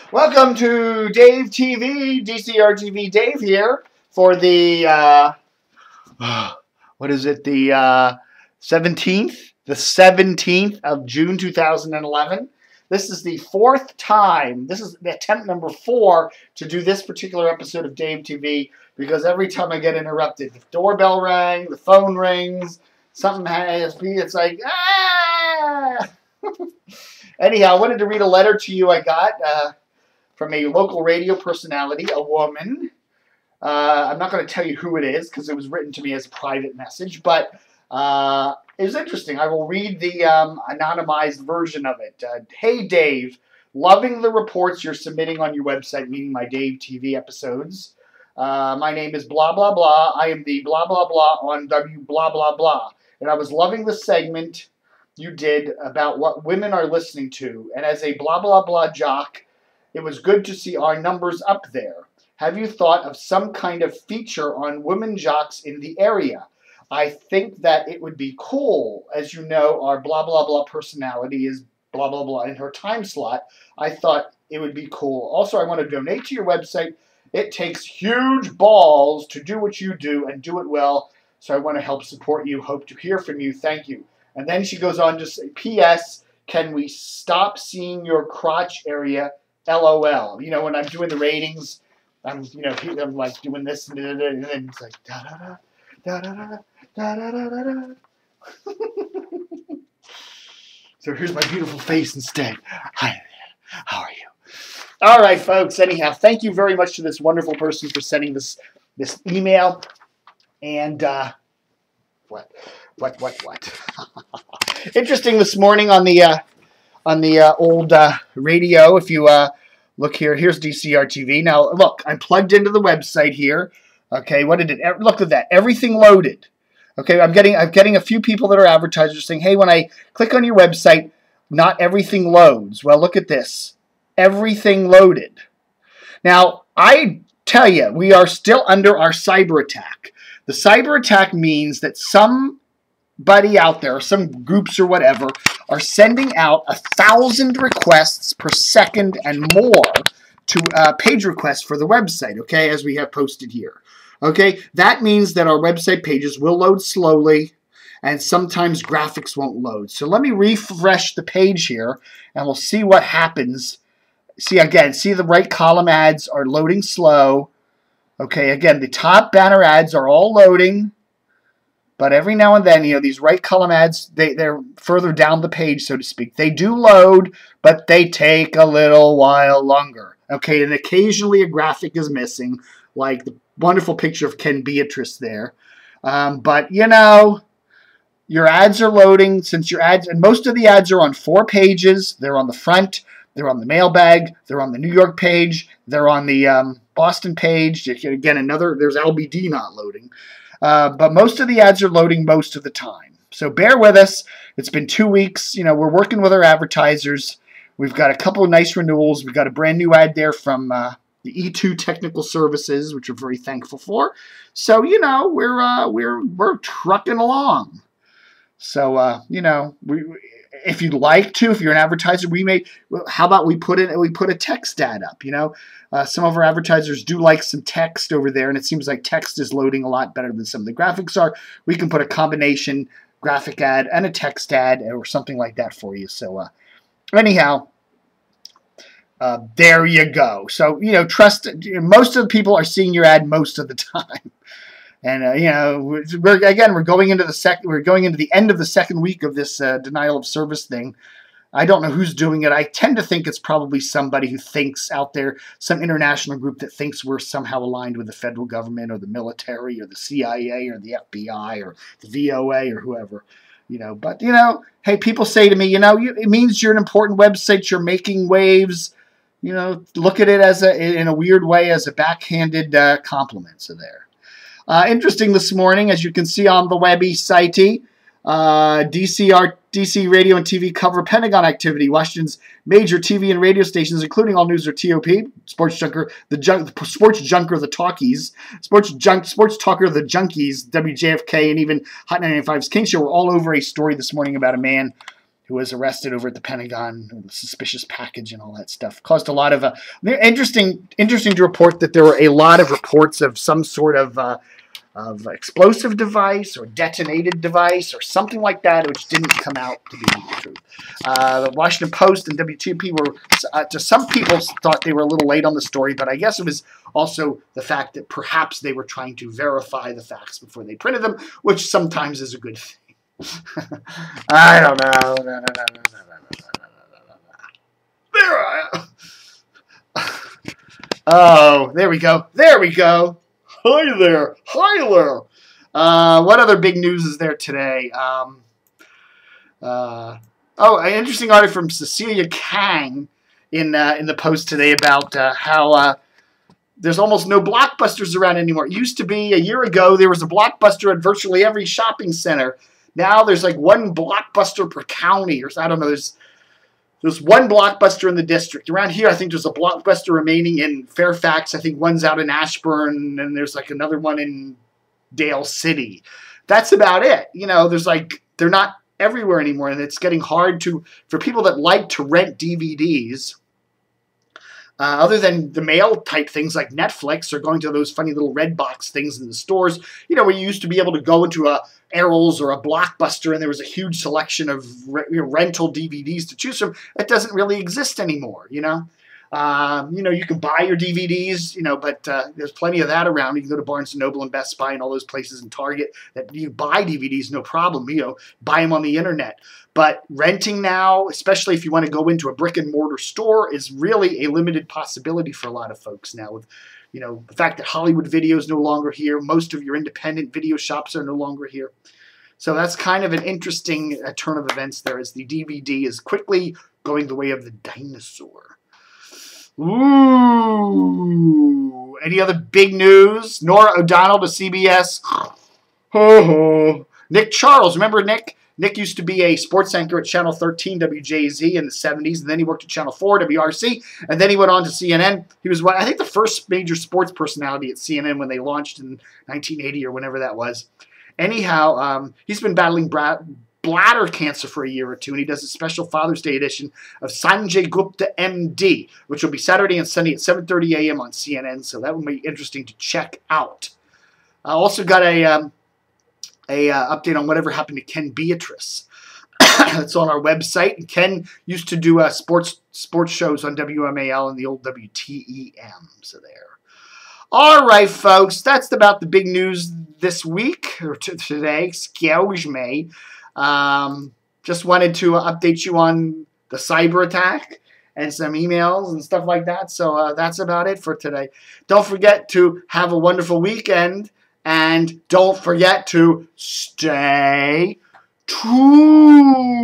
Welcome to Dave TV, DCRTV Dave here for the, what is it, the 17th? The 17th of June 2011. This is the fourth time, this is attempt number 4 to do this particular episode of Dave TV because every time I get interrupted, the doorbell rang, the phone rings, something has, it's like, ah! Anyhow, I wanted to read a letter to you I got from a local radio personality, a woman. I'm not going to tell you who it is because it was written to me as a private message, but it was interesting. I will read the anonymized version of it. Hey, Dave. Loving the reports you're submitting on your website, meaning my Dave TV episodes. My name is blah, blah, blah. I am the blah, blah, blah on W blah, blah, blah. And I was loving the segment you did about what women are listening to. And as a blah, blah, blah jock, it was good to see our numbers up there. Have you thought of some kind of feature on women jocks in the area? I think that it would be cool. As you know, our blah, blah, blah personality is blah, blah, blah in her time slot. I thought it would be cool. Also, I want to donate to your website. It takes huge balls to do what you do and do it well. So I want to help support you. Hope to hear from you. Thank you. And then she goes on to say, P.S. Can we stop seeing your crotch area? LOL. You know, when I'm doing the ratings, I'm like doing this, and then it's like da da da da da da da da da da. So here's my beautiful face instead. Hi, how are you? All right, folks. Anyhow, thank you very much to this wonderful person for sending this email. And what? Interesting this morning on the old radio. If you look here, here's DCR TV. Now, look, I'm plugged into the website here. Okay, what did it? Look at that. Everything loaded. Okay, I'm getting a few people that are advertisers saying, hey, when I click on your website, not everything loads. Well, look at this. Everything loaded. Now, I tell you, we are still under our cyber attack. The cyber attack means that somebody out there, some groups or whatever, are sending out 1,000 requests per second and more to page requests for the website, okay, as we have posted here. Okay, that means that our website pages will load slowly and sometimes graphics won't load. So let me refresh the page here and we'll see what happens. See, again, see the right column ads are loading slow. Okay, again, the top banner ads are all loading. But every now and then, you know, these right column ads, they're further down the page, so to speak. They do load, but they take a little while longer. Okay, and occasionally a graphic is missing, like the wonderful picture of Beatrice there. But, you know, your ads are loading. Since your ads, and most of the ads are on 4 pages. They're on the front. They're on the mailbag. They're on the New York page. They're on the Boston page. Again, there's LBD not loading. But most of the ads are loading most of the time. So bear with us. It's been 2 weeks. You know, we're working with our advertisers. We've got a couple of nice renewals. We've got a brand new ad there from the E2 Technical Services, which we're very thankful for. So, you know, we're trucking along. So, you know, if you'd like to, if you're an advertiser, how about we put a text ad up, you know? Some of our advertisers do like some text over there, and it seems like text is loading a lot better than some of the graphics are. We can put a combination graphic ad and a text ad or something like that for you. So, anyhow, there you go. So, you know, most of the people are seeing your ad most of the time. And you know, we're going into the end of the second week of this denial of service thing. I don't know who's doing it. I tend to think it's probably somebody who thinks out there, some international group that thinks we're somehow aligned with the federal government or the military or the CIA or the FBI or the VOA or whoever. You know, but you know, hey, people say to me, you know, it means you're an important website. You're making waves. You know, look at it in a weird way as a backhanded compliment. So there. Interesting this morning, as you can see on the Webby site, DC radio and TV cover Pentagon activity. Washington's major TV and radio stations, including All News or TOP, Sports Junker, Sports Junker, the Talkies, Sports Talker, the Junkies, WJFK, and even Hot 95's King Show were all over a story this morning about a man who was arrested over at the Pentagon, suspicious package and all that stuff. Caused a lot of interesting to report that there were a lot of reports of some sort of explosive device or detonated device or something like that, which didn't come out to be the truth. The Washington Post and WTP were, to some people, thought they were a little late on the story, but I guess it was also the fact that perhaps they were trying to verify the facts before they printed them, which sometimes is a good thing. I don't know. There I am. Oh, there we go. There we go. Hi there. Hi there. What other big news is there today? An interesting article from Cecilia Kang in the Post today about how there's almost no Blockbusters around anymore. It used to be a year ago there was a Blockbuster at virtually every shopping center. Now there's like one Blockbuster per county, or I don't know. There's one Blockbuster in the district. Around here, I think there's a Blockbuster remaining in Fairfax. I think one's out in Ashburn, and there's like another one in Dale City. That's about it. You know, they're not everywhere anymore, and it's getting hard for people that like to rent DVDs. Other than the mail type things like Netflix or going to those funny little red box things in the stores, you know, where you used to be able to go into a Errol's or a Blockbuster and there was a huge selection of rental DVDs to choose from. It doesn't really exist anymore, you know. You can buy your DVDs, you know, but there's plenty of that around. You can go to Barnes & Noble and Best Buy and all those places in Target that you buy DVDs, no problem, you know, buy them on the internet. But renting now, especially if you want to go into a brick-and-mortar store, is really a limited possibility for a lot of folks now. With, you know, the fact that Hollywood Video is no longer here, most of your independent video shops are no longer here. So that's kind of an interesting turn of events there, as the DVD is quickly going the way of the dinosaur. Ooh. Any other big news? Norah O'Donnell to CBS. Nick Charles. Remember Nick? Nick used to be a sports anchor at Channel 13 WJZ in the 70s, and then he worked at Channel 4 WRC, and then he went on to CNN. He was, I think, the first major sports personality at CNN when they launched in 1980 or whenever that was. Anyhow, he's been battling bladder cancer for a year or two, and he does a special Father's Day edition of Sanjay Gupta, MD, which will be Saturday and Sunday at 7:30 a.m. on CNN, so that will be interesting to check out. I also got a update on whatever happened to Ken Beatrice. It's on our website. And Ken used to do sports shows on WMAL and the old WTEM, so there. All right, folks, that's about the big news this week, or today, excuse me. Just wanted to update you on the cyber attack and some emails and stuff like that. So that's about it for today. Don't forget to have a wonderful weekend, and don't forget to stay tuned.